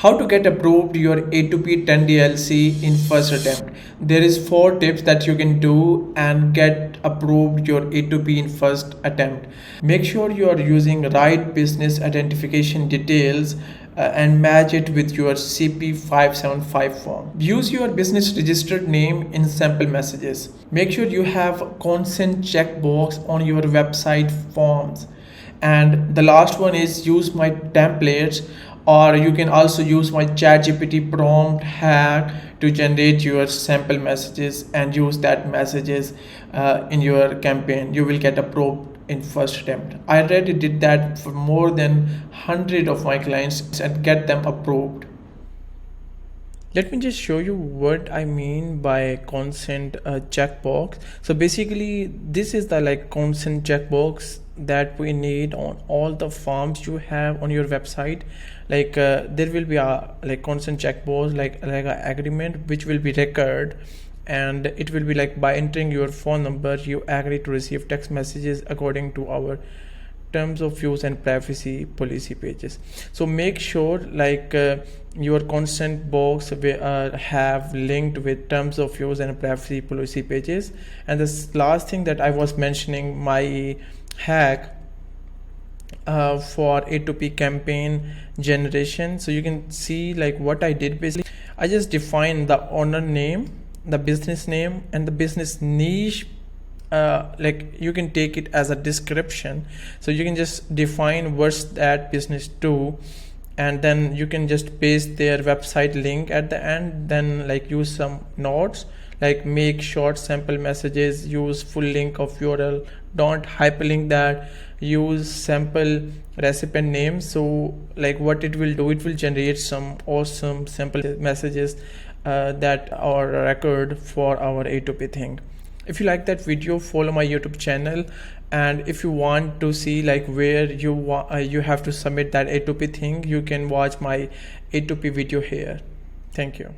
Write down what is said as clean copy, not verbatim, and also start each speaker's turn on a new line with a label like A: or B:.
A: How to get approved your A2P 10 DLC in first attempt. There is 4 tips that you can do and get approved your A2P in first attempt. Make sure you are using right business identification details and match it with your CP575 form. Use your business registered name in sample messages. Make sure you have consent checkbox on your website forms. And the last one is use my templates, or you can also use my ChatGPT prompt hack to generate your sample messages and use that messages in your campaign. You will get approved in first attempt. I already did that for more than 100 of my clients and get them approved. Let me just show you what I mean by consent checkbox. So basically this is the consent checkbox that we need on all the forms you have on your website. There will be a consent checkbox like an agreement which will be record, and it will be by entering your phone number you agree to receive text messages according to our terms of use and privacy policy pages. So make sure your consent box have linked with terms of use and privacy policy pages. And this last thing that I was mentioning, my hack for A2P campaign generation. So you can see what I did. Basically I just defined the owner name, the business name, and the business niche. You can take it as a description, so you can just define what's that business do, and then you can just paste their website link at the end. Then use some notes, make short sample messages, use full link of URL, don't hyperlink that, use sample recipient name. So what it will do, it will generate some awesome sample messages that are record for our A2P thing. If you like that video, follow my YouTube channel, and if you want to see where you have to submit that A2P thing, you can watch my A2P video here. Thank you.